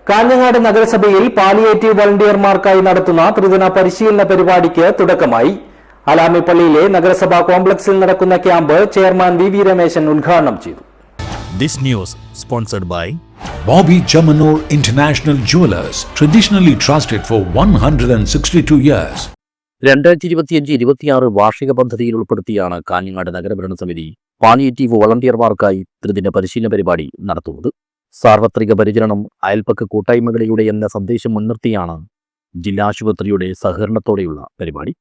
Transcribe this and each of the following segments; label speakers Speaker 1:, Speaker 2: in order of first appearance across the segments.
Speaker 1: കാഞ്ഞങ്ങാട് നഗരസഭയിൽ പാലിയേറ്റീവ് വളണ്ടിയർമാർക്കായി നടത്തുന്ന ത്രിദിന പരിശീലന പരിപാടിക്ക് തുടക്കമായി. അലാമിപ്പള്ളിയിലെ നഗരസഭാ കോംപ്ലക്സിൽ നടക്കുന്ന camp chairman V V Rameshan ഉദ്ഘാടനം ചെയ്തു.
Speaker 2: This news sponsored by
Speaker 3: Bobby Chamanur International Jewelers, traditionally trusted for 162 years.
Speaker 2: 2025-26 വാർഷിക പദ്ധതിയിൽ ഉൾപ്പെടുത്തിയാണ് കാഞ്ഞങ്ങാട് നഗരഭരണ സമിതി പാലിയേറ്റീവ് വളണ്ടിയർമാർക്കായി ത്രിദിന പരിശീലന പരിപാടി നടത്തുന്നത്. സാർവത്രിക പരിചരണം അയൽപക്ക കൂട്ടായ്മകളിലൂടെ എന്ന സന്ദേശം മുൻനിർത്തിയാണ് ജില്ലാ ആശുപത്രിയുടെ സഹകരണത്തോടെയുള്ള പരിപാടി.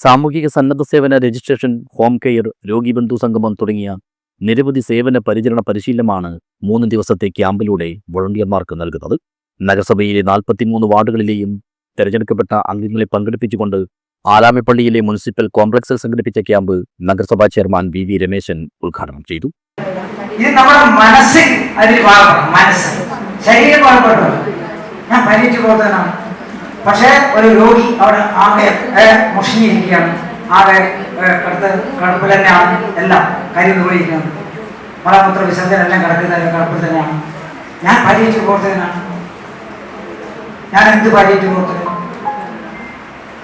Speaker 2: സാമൂഹിക സന്നദ്ധ സേവന രജിസ്ട്രേഷൻ, ഹോം കെയർ, രോഗിബന്ധു സംഗമം തുടങ്ങിയ നിരവധി സേവന പരിചരണ പരിശീലനമാണ് 3 ദിവസത്തെ ക്യാമ്പിലൂടെ വളണ്ടിയർമാർക്ക് നൽകുന്നത്. നഗരസഭയിലെ 43 വാർഡുകളിലെയും തെരഞ്ഞെടുക്കപ്പെട്ട അംഗങ്ങളെ പങ്കെടുപ്പിച്ചുകൊണ്ട് ആലാമിപ്പള്ളിയിലെ മുനിസിപ്പൽ കോംപ്ലക്സിൽ സംഘടിപ്പിച്ച ക്യാമ്പ് നഗരസഭാ ചെയർമാൻ വി വി രമേശൻ ഉദ്ഘാടനം ചെയ്തു.
Speaker 4: ഇത് നമ്മുടെ മനസ്സിൽ അതിൽ മനസ്സ് ശരീരം പാടുപെട്ടു. ഞാൻ പരിചയ പ്രവർത്തനാണ്. പക്ഷേ ഒരു രോഗി അവിടെ ആകെ മുഷിഞ്ഞിരിക്കുകയാണ്. ആകെ കിടപ്പിൽ തന്നെയാണ് എല്ലാം കാര്യം നിർവഹിക്കുന്നത്. വളമൂത്ര വിസർജനം എല്ലാം കിടക്കുന്ന കിടപ്പിൽ തന്നെയാണ്. ഞാൻ പരിചയ പ്രവർത്തകനാണ്. ഞാൻ എന്ത് പരിചയ പ്രവർത്തകൻ?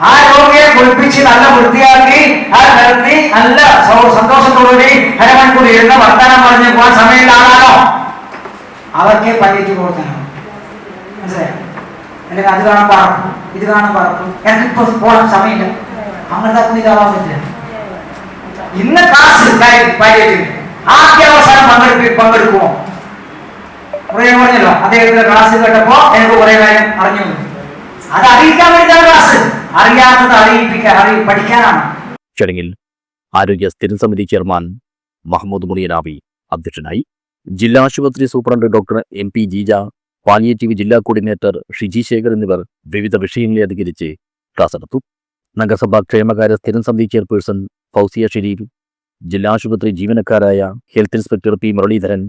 Speaker 4: ആ രോഗിയെ കുളിപ്പിച്ച് നല്ല വൃത്തിയാക്കി ആ കിടത്തി നല്ല സന്തോഷത്തോടുകൂടി അരമണിക്കൂർ ഇരുന്ന് വർത്തമാനം പറഞ്ഞ് പോകാൻ സമയമില്ലാതാണോ? അവർക്കേ പരിചയ പ്രവർത്തനം. മനസ്സിലായോ? അല്ലെങ്കിൽ അത് കാണാൻ പറക്കും, ഇത് കാണാൻ പറക്കും, എനിക്കിപ്പോ പോകാൻ സമയമില്ല, അങ്ങനത്തെ ഇതാവാൻ പറ്റില്ല. ഇന്ന് ക്ലാസ് പാലിയേറ്റീവ് ആദ്യ അവസാനം പങ്കെടുക്കുമോ? കുറേ പറഞ്ഞല്ലോ, അദ്ദേഹത്തിന്റെ ക്ലാസ് കേട്ടപ്പോ എനിക്ക് കുറെ കാര്യം അറിഞ്ഞു. അത് അറിയിക്കാൻ വേണ്ടിയാണ് ക്ലാസ്. അറിയാത്തത് പഠിക്കാനാണ്.
Speaker 2: ചടങ്ങിൽ ആരോഗ്യ സ്ഥിരം സമിതി ചെയർമാൻ മഹമ്മൂദ് മുറിയനാവി അധ്യക്ഷനായി. ജില്ലാ ആശുപത്രി superintendent doctor MP Jeeja, palliative ജില്ലാ കോർഡിനേറ്റർ ഷിജി ശേഖർ എന്നിവർ വിവിധ വിഷയങ്ങളെ അധികരിച്ച് ക്ലാസ് എടുത്തു. നഗരസഭാ ക്ഷേമകാര്യ സ്ഥിരം സമിതി ചെയർപേഴ്സൺ ഫൗസിയ ഷെരീഫ്, ജില്ലാ ആശുപത്രി ജീവനക്കാരായ health inspector P Muraleedharan,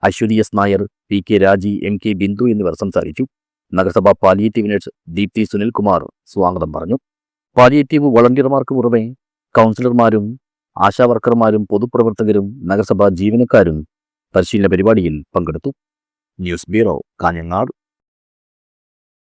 Speaker 2: Aswathy S Nair, PK Raji, MK Bindu എന്നിവർ സംസാരിച്ചു. നഗരസഭാ പാലിയേറ്റീവ് നഴ്സ് ദീപ്തി സുനിൽകുമാർ സ്വാഗതം പറഞ്ഞു. പാലിയേറ്റീവ് വളണ്ടിയർമാർക്ക് പുറമെ കൗൺസിലർമാരും ആശാവർക്കർമാരും പൊതുപ്രവർത്തകരും നഗരസഭാ ജീവനക്കാരും പരിശീലന പരിപാടിയിൽ പങ്കെടുത്തു. News bureau, Kanhangad.